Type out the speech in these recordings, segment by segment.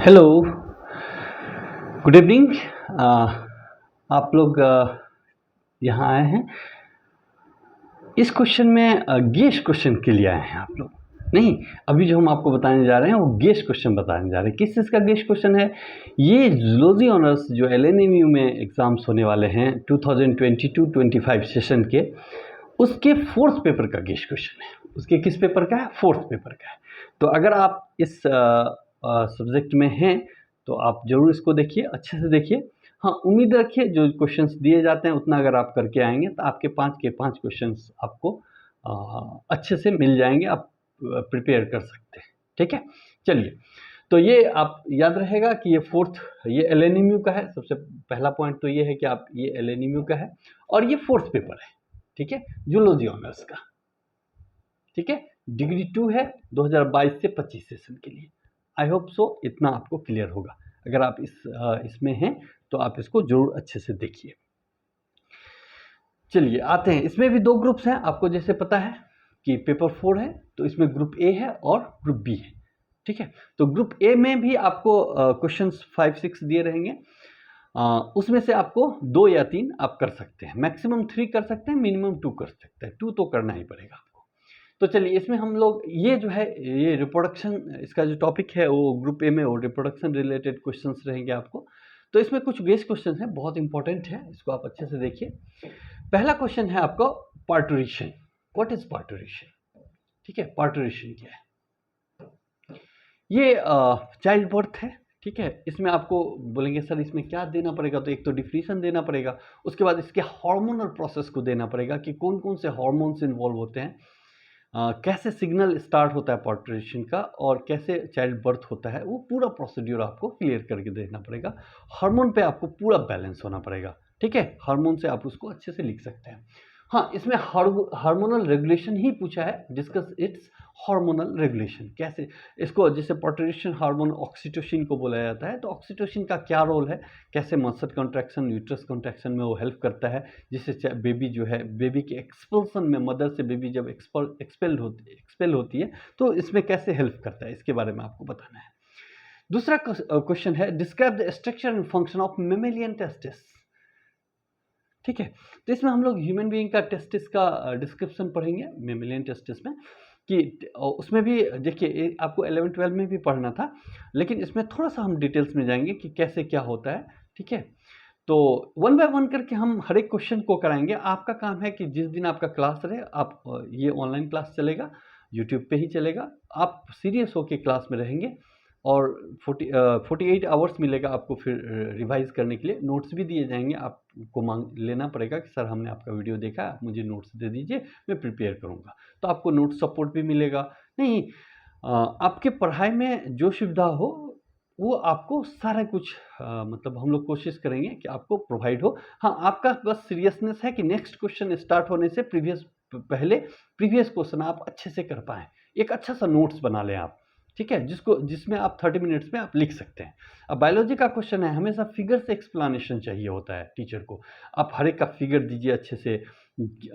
Hello, good evening. आप लोग यहाँ आए हैं। इस क्वेश्चन में गेस क्वेश्चन के लिए आए हैं आप लोग। नहीं, अभी जो हम आपको बताने जा रहे हैं वो गेस क्वेश्चन बताने जा रहे हैं। किस चीज़ का गेस क्वेश्चन है? ये जूलॉजी ऑनर्स जो एलएनएमयू में एग्ज़ाम्स होने वाले हैं 2022-25 सेशन के, उसके फोर्थ पेपर का गेस क्वेश्चन है। उसके किस पेपर का है? फोर्थ पेपर का है। तो अगर आप इस सब्जेक्ट में हैं तो आप ज़रूर इसको देखिए, अच्छे से देखिए। हाँ, उम्मीद रखिए जो क्वेश्चंस दिए जाते हैं उतना अगर आप करके आएंगे तो आपके 5 के 5 क्वेश्चंस आपको अच्छे से मिल जाएंगे, आप प्रिपेयर कर सकते हैं। ठीक है, चलिए। तो ये आप याद रहेगा कि ये फोर्थ, ये एलएनएमयू का है। सबसे पहला पॉइंट तो ये है कि आप ये एलएनएमयू का है और ये फोर्थ पेपर है। ठीक है, जूलॉजी ऑनर्स का। ठीक है, डिग्री 2 है 2022 से 25 सेशन के लिए। आई होप सो इतना आपको क्लियर होगा। अगर आप इसमें हैं तो आप इसको जरूर अच्छे से देखिए। चलिए आते हैं। इसमें भी 2 ग्रुप्स हैं, आपको जैसे पता है कि पेपर 4 है तो इसमें ग्रुप ए है और ग्रुप बी है। ठीक है, तो ग्रुप ए में भी आपको क्वेश्चंस 5-6 दिए रहेंगे। उसमें से आपको 2 या 3 आप कर सकते हैं, मैक्सिमम 3 कर सकते हैं, मिनिमम 2 कर सकते हैं। 2 तो करना ही पड़ेगा आपको। तो चलिए, इसमें हम लोग ये जो है, ये रिप्रोडक्शन, इसका जो टॉपिक है वो ग्रुप ए में वो रिप्रोडक्शन रिलेटेड क्वेश्चंस रहेंगे आपको। तो इसमें कुछ बेस क्वेश्चन है, बहुत इंपॉर्टेंट है, इसको आप अच्छे से देखिए। पहला क्वेश्चन है आपका पार्टुरेशन। What is parturition? ठीक है, पार्टुरेशन क्या है? ये चाइल्ड बर्थ है। ठीक है, इसमें आपको बोलेंगे सर इसमें क्या देना पड़ेगा, तो एक तो डिफिनीशन देना पड़ेगा, उसके बाद इसके हार्मोनल प्रोसेस को देना पड़ेगा कि कौन कौन से हार्मोन्स इन्वॉल्व होते हैं, कैसे सिग्नल स्टार्ट होता है पार्टुरेशन का और कैसे चाइल्ड बर्थ होता है, वो पूरा प्रोसीड्यूर आपको क्लियर करके देखना पड़ेगा। हार्मोन पे आपको पूरा बैलेंस होना पड़ेगा। ठीक है, हार्मोन से आप उसको अच्छे से लिख सकते हैं। हाँ, इसमें हार्मोनल रेगुलेशन ही पूछा है, डिस्कस इट्स हार्मोनल रेगुलेशन। कैसे इसको, जैसे पार्टुरेशन हार्मोन ऑक्सीटोसिन को बोला जाता है, तो ऑक्सीटोसिन का क्या रोल है, कैसे मसल कॉन्ट्रैक्शन, यूट्रस कॉन्ट्रैक्शन में वो हेल्प करता है, जिससे बेबी जो है, बेबी के एक्सपल्सन में, मदर से बेबी जब एक्सपेल होती है तो इसमें कैसे हेल्प करता है, इसके बारे में आपको बताना है। दूसरा क्वेश्चन है describe the structure and function of mammalian testis. ठीक है, तो इसमें हम लोग ह्यूमन बीइंग का टेस्टिस का डिस्क्रिप्शन पढ़ेंगे मेमेलियन टेस्टिस में, कि उसमें भी देखिए आपको 11-12 में भी पढ़ना था, लेकिन इसमें थोड़ा सा हम डिटेल्स में जाएंगे कि कैसे क्या होता है। ठीक है, तो 1 बाय 1 करके हम हर एक क्वेश्चन को कराएंगे। आपका काम है कि जिस दिन आपका क्लास रहे, आप ये ऑनलाइन क्लास चलेगा, यूट्यूब पे ही चलेगा, आप सीरियस होके क्लास में रहेंगे और 48 आवर्स मिलेगा आपको फिर रिवाइज करने के लिए। नोट्स भी दिए जाएंगे, आपको मांग लेना पड़ेगा कि सर हमने आपका वीडियो देखा, आप मुझे नोट्स दे दीजिए, मैं प्रिपेयर करूँगा। तो आपको नोट सपोर्ट भी मिलेगा। नहीं, आपके पढ़ाई में जो सुविधा हो वो आपको सारा कुछ मतलब हम लोग कोशिश करेंगे कि आपको प्रोवाइड हो। हाँ, आपका बस सीरियसनेस है कि नेक्स्ट क्वेश्चन स्टार्ट होने से पहले प्रीवियस क्वेश्चन आप अच्छे से कर पाएँ। एक अच्छा सा नोट्स बना लें आप। ठीक है, जिसमें आप 30 मिनट्स में आप लिख सकते हैं। अब बायोलॉजी का क्वेश्चन है, हमेशा फिगर से एक्सप्लेनेशन चाहिए होता है टीचर को। आप हर एक का फिगर दीजिए अच्छे से,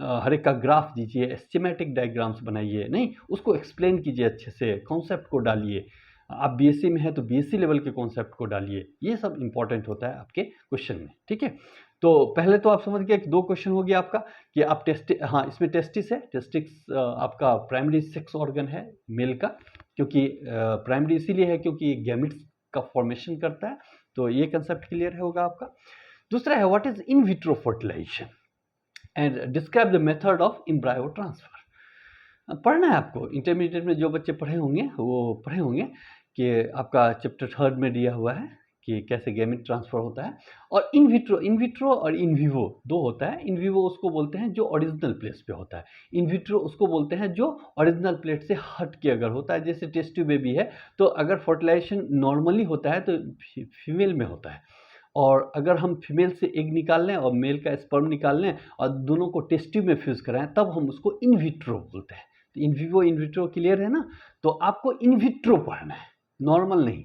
हर एक का ग्राफ दीजिए, स्कीमेटिक डायग्राम्स बनाइए, नहीं उसको एक्सप्लेन कीजिए अच्छे से, कॉन्सेप्ट को डालिए। आप बीएससी में है तो बीएससी लेवल के कॉन्सेप्ट को डालिए। ये सब इंपॉर्टेंट होता है आपके क्वेश्चन में। ठीक है, तो पहले तो आप समझ गए कि 2 क्वेश्चन हो गया आपका कि आप हाँ, इसमें टेस्टिस है। टेस्टिस आपका प्राइमरी सेक्स ऑर्गन है मेल का, क्योंकि प्राइमरी इसीलिए है क्योंकि ये गैमेट्स का फॉर्मेशन करता है। तो ये कंसेप्ट क्लियर होगा आपका। दूसरा है what is in vitro fertilisation and describe the method of embryo transfer. पढ़ना है आपको। इंटरमीडिएट में जो बच्चे पढ़े होंगे वो पढ़े होंगे कि आपका चैप्टर 3 में दिया हुआ है कि कैसे गैमेट ट्रांसफर होता है। और इन विट्रो और इन विवो 2 होता है। इन विवो उसको बोलते हैं जो ओरिजिनल प्लेस पे होता है, इन विट्रो उसको बोलते हैं जो ओरिजिनल प्लेट से हट के अगर होता है। जैसे टेस्ट ट्यूब बेबी है तो अगर फर्टिलाइजेशन नॉर्मली होता है तो फीमेल में होता है, और अगर हम फीमेल से एग निकाल लें और मेल का स्पर्म निकाल लें और दोनों को टेस्ट ट्यूब में फ्यूज़ कराएं, तब हम उसको इन विट्रो बोलते हैं। तो in vivo in vitro clear है ना? तो आपको इन विट्रो पढ़ना है, नॉर्मल नहीं,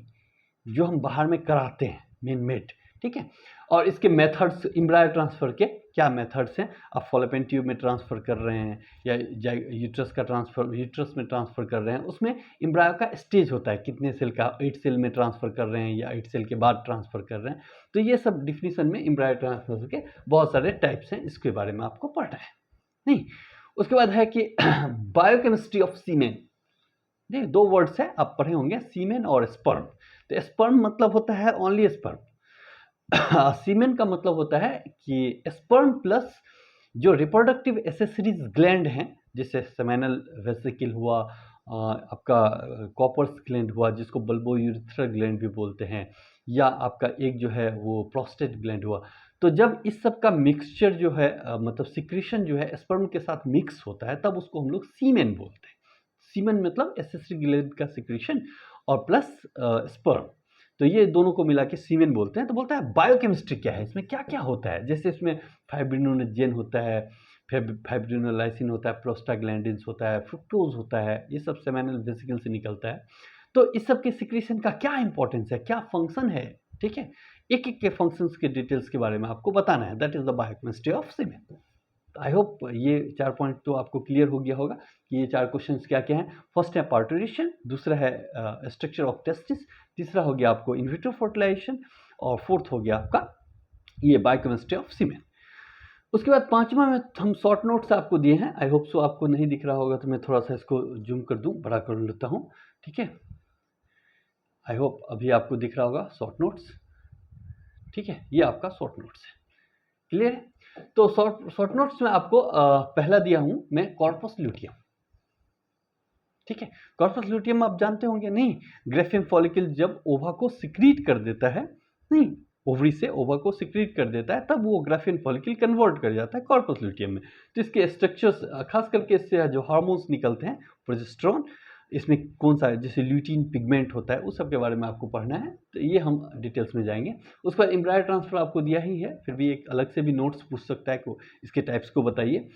जो हम बाहर में कराते हैं मेन मेड। ठीक है, और इसके मेथड्स एम्ब्रायो ट्रांसफर के क्या मेथड्स हैं, आप फॉलोपियन ट्यूब में ट्रांसफ़र कर रहे हैं या यूट्रस में ट्रांसफ़र कर रहे हैं, उसमें एम्ब्रायो का स्टेज होता है, कितने सेल का, 8 सेल में ट्रांसफ़र कर रहे हैं या 8 सेल के बाद ट्रांसफ़र कर रहे हैं। तो ये सब डिफिनीशन में एम्ब्रायो ट्रांसफर के बहुत सारे टाइप्स हैं, इसके बारे में आपको पढ़ना है। नहीं, उसके बाद है कि बायोकेमिस्ट्री ऑफ सीमेन। देखिए 2 वर्ड्स हैं, आप पढ़े होंगे, सीमेन और स्पर्म। तो स्पर्म मतलब होता है ओनली स्पर्म। सीमेन का मतलब होता है कि स्पर्म प्लस जो रिप्रोडक्टिव एसेसरीज ग्लैंड हैं, जैसे सेमेनल वेसिकल हुआ, आपका कॉपर्स ग्लैंड हुआ जिसको बल्बोयूरेथ्रल ग्लैंड भी बोलते हैं, या आपका एक जो है वो प्रोस्टेट ग्लैंड हुआ। तो जब इस सब का मिक्सचर जो है मतलब सिक्रीशन जो है स्पर्म के साथ मिक्स होता है, तब उसको हम लोग सीमेन बोलते हैं। सीमेन मतलब एसेसरी ग्लैंड का सिक्रीशन और प्लस स्पर्म, तो ये दोनों को मिला के सीमेन बोलते हैं। तो बोलता है बायोकेमिस्ट्री क्या है, इसमें क्या क्या होता है, जैसे इसमें फाइब्रिनोजेन होता है, फाइब्रिनोलाइसिन होता है, प्रोस्टाग्लैंडिन्स होता है, फ्रुक्टोज होता है, ये सब सेमेनल वेसिकल से निकलता है। तो इस सब के सिक्रीशन का क्या इंपॉर्टेंस है, क्या फंक्शन है, ठीक है, एक एक के फंक्शंस के डिटेल्स के बारे में आपको बताना है। That is the biochemistry of semen. I hope ये 4 पॉइंट तो आपको क्लियर हो गया होगा कि ये 4 क्वेश्चंस क्या क्या हैं। फर्स्ट है पार्टुरेशन, दूसरा है स्ट्रक्चर ऑफ टेस्टिस, तीसरा हो गया आपको इन विट्रो फर्टिलाइजेशन, और फोर्थ हो गया आपका ये बायोकेमिस्ट्री ऑफ सीमेन। उसके बाद 5वां में हम शॉर्ट नोट्स आपको दिए हैं। आई होप सो आपको नहीं दिख रहा होगा तो मैं थोड़ा सा इसको जूम कर दूं, बड़ा कर लेता हूं, ठीक है। आई होप अभी आपको दिख रहा होगा शॉर्ट नोट्स, ठीक है, ये आपका शॉर्ट नोट्स है, क्लियर है। तो शॉर्ट नोट्स में आपको पहला दिया हूं मैं कॉर्पस ल्यूटियम, ठीक है। कॉर्पस ल्यूटियम आप जानते होंगे, नहीं, ग्रेफियन फॉलिकल जब ओवा को सिक्रीट कर देता है, नहीं, ओवरी से ओवा को सिक्रीट कर देता है, तब वो ग्रेफियन फॉलिकल कन्वर्ट कर जाता है कॉर्पस ल्यूटियम में। तो इसके स्ट्रक्चर्स खास करके इससे जो हार्मोन्स निकलते हैं, प्रोजेस्टेरोन, इसमें कौन सा है, जैसे ल्यूटीन पिगमेंट होता है, उस सब के बारे में आपको पढ़ना है। तो ये हम डिटेल्स में जाएंगे। उसके बाद एम्ब्रायो ट्रांसफर आपको दिया ही है, फिर भी एक अलग से भी नोट्स पूछ सकता है कि इसके टाइप्स को बताइए।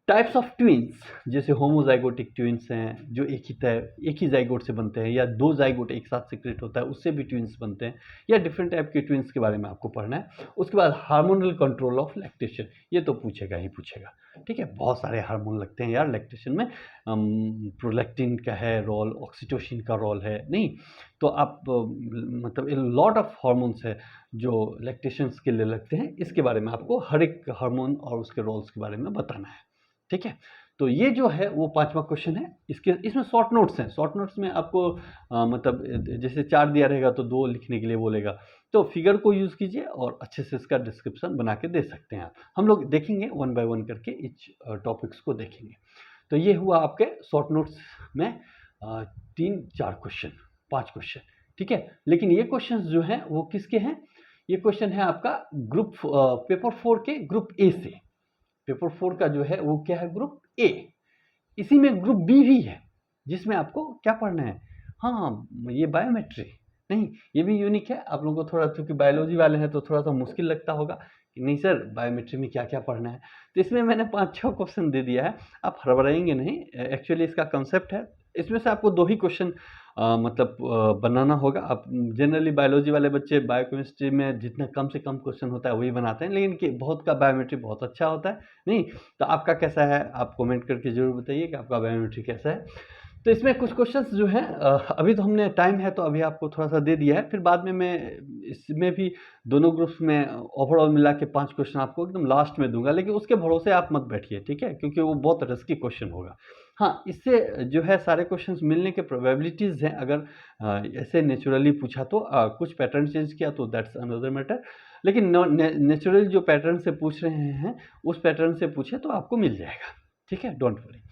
टाइप्स ऑफ ट्विन्स, जैसे होमोजाइगोटिक ट्विन्स हैं जो एक ही जाइगोट से बनते हैं, या 2 जाइगोट एक साथ सिक्रेट होता है उससे भी ट्विन्स बनते हैं, या डिफरेंट टाइप के ट्विन्स के बारे में आपको पढ़ना है। उसके बाद हार्मोनल कंट्रोल ऑफ लैक्टेशन, ये तो पूछेगा ही पूछेगा, ठीक है। बहुत सारे हार्मोन लगते हैं यार लैक्टेशन में, प्रोलैक्टिन का है रोल, ऑक्सीटोसिन का रोल है, नहीं, तो आप मतलब लॉट ऑफ हार्मोन्स है जो लैक्टेशंस के लिए लगते हैं। इसके बारे में आपको हर एक हार्मोन और उसके रोल्स के बारे में बताना है, ठीक है। तो ये जो है वो 5वां क्वेश्चन है। इसमें शॉर्ट नोट्स हैं। शॉर्ट नोट्स में आपको मतलब जैसे 4 दिया रहेगा तो 2 लिखने के लिए बोलेगा, तो फिगर को यूज़ कीजिए और अच्छे से इसका डिस्क्रिप्शन बना के दे सकते हैं आप। हम लोग देखेंगे 1 बाय 1 करके इच टॉपिक्स को देखेंगे। तो ये हुआ आपके शॉर्ट नोट्स में 3-4 क्वेश्चन, 5 क्वेश्चन, ठीक है। लेकिन ये क्वेश्चन जो हैं वो किसके हैं, ये क्वेश्चन है आपका ग्रुप पेपर 4 के ग्रुप ए से। पेपर 4 का जो है वो क्या है, ग्रुप ए। इसी में ग्रुप बी भी है जिसमें आपको क्या पढ़ना है, हाँ, ये बायोमेट्री, नहीं, ये भी यूनिक है। आप लोगों को थोड़ा, क्योंकि बायोलॉजी वाले हैं तो थोड़ा सा मुश्किल लगता होगा कि नहीं सर बायोमेट्री में क्या क्या पढ़ना है। तो इसमें मैंने 5-6 क्वेश्चन दे दिया है, आप हड़बड़ाएंगे नहीं। एक्चुअली इसका कंसेप्ट है, इसमें से आपको 2 ही क्वेश्चन मतलब बनाना होगा। आप जनरली बायोलॉजी वाले बच्चे बायोकेमिस्ट्री में जितना कम से कम क्वेश्चन होता है वही बनाते हैं, लेकिन कि बहुत का बायोमेट्री बहुत अच्छा होता है, नहीं। तो आपका कैसा है, आप कमेंट करके जरूर बताइए कि आपका बायोमेट्री कैसा है। तो इसमें कुछ क्वेश्चंस जो हैं अभी तो हमने टाइम है तो अभी आपको थोड़ा सा दे दिया है, फिर बाद में मैं इसमें भी दोनों ग्रुप्स में ओवरऑल मिला के 5 क्वेश्चन आपको एकदम लास्ट में दूंगा, लेकिन उसके भरोसे आप मत बैठिए, ठीक है, क्योंकि वो बहुत रिस्की क्वेश्चन होगा। हाँ, इससे जो है सारे क्वेश्चंस मिलने के प्रोबेबिलिटीज़ हैं। अगर ऐसे नेचुरली पूछा तो कुछ पैटर्न चेंज किया तो दैट्स अनदर मैटर, लेकिन नेचुरल जो पैटर्न से पूछ रहे हैं उस पैटर्न से पूछे तो आपको मिल जाएगा, ठीक है, डोंट वरी।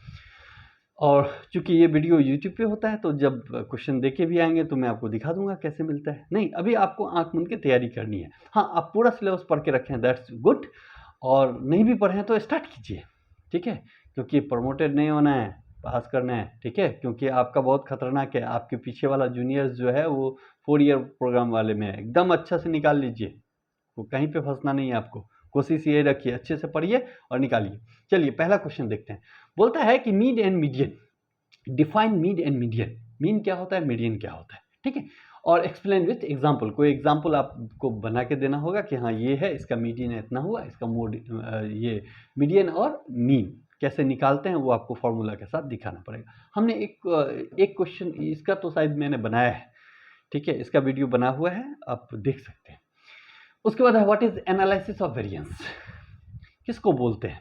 और चूंकि ये वीडियो यूट्यूब पे होता है तो जब क्वेश्चन देके भी आएंगे तो मैं आपको दिखा दूंगा कैसे मिलता है। नहीं, अभी आपको आंख मूंद के तैयारी करनी है। हाँ, आप पूरा सिलेबस पढ़ के रखें, दैट्स गुड, और नहीं भी पढ़ें तो स्टार्ट कीजिए, ठीक है, क्योंकि प्रमोटेड नहीं होना है, पास करना है, ठीक है, क्योंकि आपका बहुत खतरनाक है। आपके पीछे वाला जूनियर्स जो है वो 4 ईयर प्रोग्राम वाले में है, एकदम अच्छा से निकाल लीजिए, वो कहीं पे फंसना नहीं है आपको। कोशिश ये रखिए, अच्छे से पढ़िए और निकालिए। चलिए पहला क्वेश्चन देखते हैं। बोलता है कि mean and median, define mean and median. Mean क्या होता है, मीडियन क्या होता है, ठीक है। और एक्सप्लेन विथ एग्जाम्पल, कोई एग्जाम्पल आपको बना के देना होगा कि हाँ ये है, इसका मीडियन इतना हुआ, इसका मोड ये मीडियन और मीन कैसे निकालते हैं वो आपको फॉर्मूला के साथ दिखाना पड़ेगा। हमने एक क्वेश्चन इसका तो शायद मैंने बनाया है, ठीक है, इसका वीडियो बना हुआ है, आप देख सकते हैं। उसके बाद है what is analysis of variance, किसको बोलते हैं?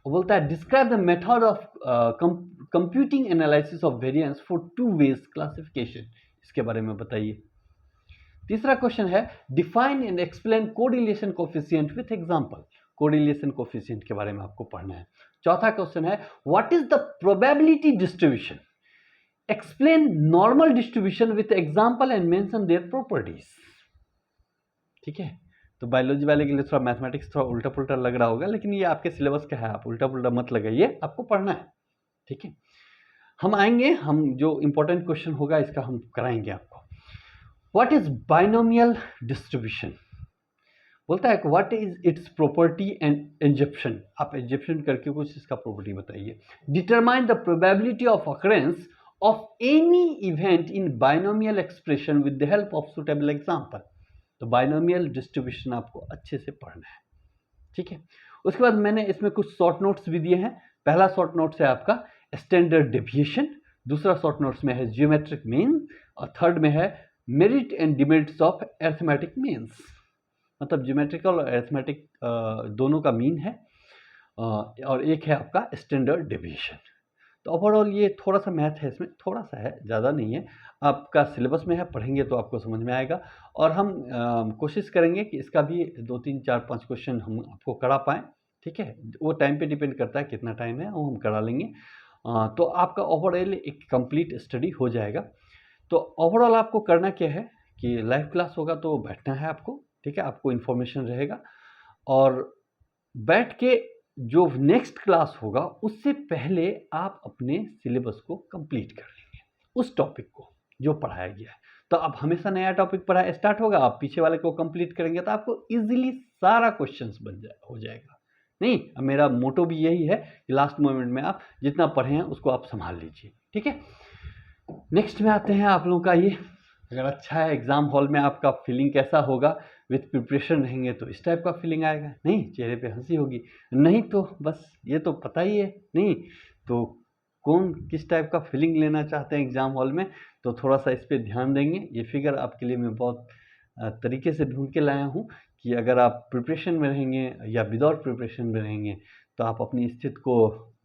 वो बोलता है describe the method of computing analysis of variance for two ways classification, इसके बारे में बताइए। तीसरा क्वेश्चन है define and explain correlation coefficient with example, correlation coefficient के बारे में आपको पढ़ना है। चौथा क्वेश्चन है what is the probability distribution, explain normal distribution with example and mention their properties. ठीक है, तो बायोलॉजी वाले के लिए थोड़ा मैथमेटिक्स थोड़ा उल्टा पुल्टा लग रहा होगा, लेकिन ये आपके सिलेबस का है, आप उल्टा पुल्टा मत लगाइए, आपको पढ़ना है। ठीक है, हम आएंगे, हम जो इंपॉर्टेंट क्वेश्चन होगा इसका हम कराएंगे आपको। व्हाट इज बाइनोमियल डिस्ट्रीब्यूशन, बोलता है what is its property and exemption, आप एग्जप्शन करके कुछ इसका प्रॉपर्टी बताइए। Determine the probability of occurrence of any event in binomial expression with the help of suitable example. तो बाइनोमियल डिस्ट्रीब्यूशन आपको अच्छे से पढ़ना है। ठीक है, उसके बाद मैंने इसमें कुछ शॉर्ट नोट्स भी दिए हैं। पहला शॉर्ट नोट्स है आपका स्टैंडर्ड डेविएशन, दूसरा शॉर्ट नोट्स में है जियोमेट्रिक मीन, और थर्ड में है merit and demerits of arithmetic means, मतलब ज्योमेट्रिकल और अरिथमेटिक दोनों का मीन है, और एक है आपका स्टैंडर्ड डेविएशन। तो ओवरऑल ये थोड़ा सा मैथ है, इसमें थोड़ा सा है, ज़्यादा नहीं है, आपका सिलेबस में है, पढ़ेंगे तो आपको समझ में आएगा। और हम कोशिश करेंगे कि इसका भी 2, 3, 4, 5 क्वेश्चन हम आपको करा पाएँ। ठीक है, वो टाइम पे डिपेंड करता है कितना टाइम है, वो हम करा लेंगे। तो आपका ओवरऑल एक कंप्लीट स्टडी हो जाएगा। तो ओवरऑल आपको करना क्या है कि लाइव क्लास होगा तो बैठना है आपको, ठीक है, आपको इन्फॉर्मेशन रहेगा, और बैठ के जो नेक्स्ट क्लास होगा उससे पहले आप अपने सिलेबस को कंप्लीट कर लेंगे, उस टॉपिक को जो पढ़ाया गया है। तो अब हमेशा नया टॉपिक पढ़ाया स्टार्ट होगा, आप पीछे वाले को कंप्लीट करेंगे तो आपको इजीली सारा क्वेश्चंस हो जाएगा। नहीं, अब मेरा मोटो भी यही है कि लास्ट मोमेंट में आप जितना पढ़े हैं उसको आप संभाल लीजिए। ठीक है, नेक्स्ट में आते हैं आप लोगों का ये, अगर अच्छा है एग्ज़ाम हॉल में आपका फीलिंग कैसा होगा, विथ प्रिपरेशन रहेंगे तो इस टाइप का फीलिंग आएगा, नहीं चेहरे पे हंसी होगी, नहीं तो बस ये तो पता ही है, नहीं तो कौन किस टाइप का फीलिंग लेना चाहते हैं एग्ज़ाम हॉल में, तो थोड़ा सा इस पर ध्यान देंगे। ये फिगर आपके लिए मैं बहुत तरीके से ढूंढ के लाया हूँ कि अगर आप प्रिपरेशन में रहेंगे या विदाउट प्रिपरेशन में रहेंगे तो आप अपनी स्थिति को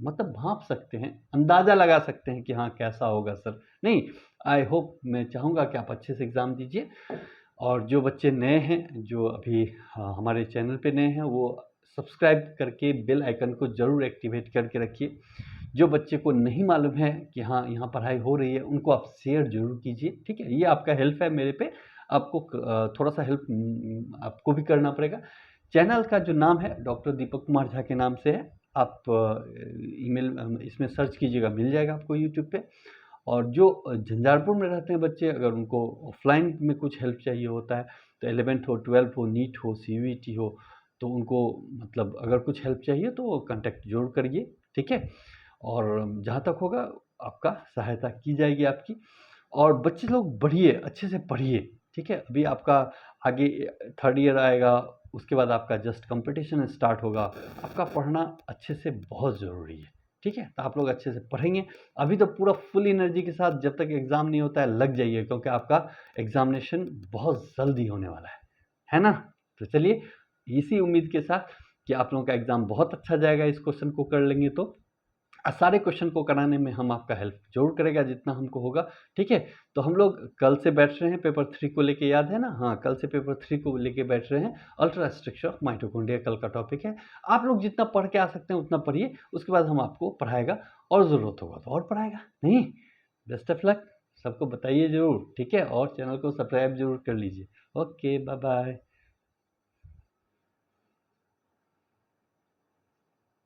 मतलब भांप सकते हैं, अंदाज़ा लगा सकते हैं कि हाँ कैसा होगा सर। नहीं, आई होप, मैं चाहूँगा कि आप अच्छे से एग्ज़ाम दीजिए। और जो बच्चे नए हैं, जो अभी हमारे चैनल पे नए हैं, वो सब्सक्राइब करके बेल आइकन को ज़रूर एक्टिवेट करके रखिए। जो बच्चे को नहीं मालूम है कि हाँ यहाँ पढ़ाई हो रही है, उनको आप शेयर जरूर कीजिए। ठीक है, ये आपका हेल्प है मेरे पे, आपको थोड़ा सा हेल्प आपको भी करना पड़ेगा। चैनल का जो नाम है डॉक्टर दीपक कुमार झा के नाम से है, आप ईमेल इसमें सर्च कीजिएगा, मिल जाएगा आपको यूट्यूब पे। और जो झंझारपुर में रहते हैं बच्चे, अगर उनको ऑफलाइन में कुछ हेल्प चाहिए होता है तो 11th हो, 12th हो, नीट हो, CUET हो, तो उनको मतलब अगर कुछ हेल्प चाहिए तो कांटेक्ट जरूर करिए। ठीक है, और जहाँ तक होगा आपका सहायता की जाएगी आपकी। और बच्चे लोग बढ़िए, अच्छे से पढ़िए। ठीक है, अभी आपका आगे 3rd ईयर आएगा, उसके बाद आपका जस्ट कंपटीशन स्टार्ट होगा, आपका पढ़ना अच्छे से बहुत ज़रूरी है। ठीक है, तो आप लोग अच्छे से पढ़ेंगे। अभी तो पूरा फुल एनर्जी के साथ, जब तक एग्ज़ाम नहीं होता है लग जाइए, क्योंकि आपका एग्ज़ामिनेशन बहुत जल्दी होने वाला है ना। तो चलिए, इसी उम्मीद के साथ कि आप लोगों का एग्ज़ाम बहुत अच्छा जाएगा, इस क्वेश्चन को कर लेंगे तो सारे क्वेश्चन को कराने में हम आपका हेल्प जरूर करेगा जितना हमको होगा। ठीक है, तो हम लोग कल से बैठ रहे हैं पेपर 3 को लेके, याद है ना? हाँ, कल से पेपर 3 को लेके बैठ रहे हैं, अल्ट्रा स्ट्रक्चर ऑफ माइटोकॉन्ड्रिया कल का टॉपिक है। आप लोग जितना पढ़ के आ सकते हैं उतना पढ़िए, उसके बाद हम आपको पढ़ाएगा, और ज़रूरत होगा तो और पढ़ाएगा। नहीं, बेस्ट ऑफ लक, सबको बताइए ज़रूर। ठीक है, और चैनल को सब्सक्राइब जरूर कर लीजिए। Okay, bye bye.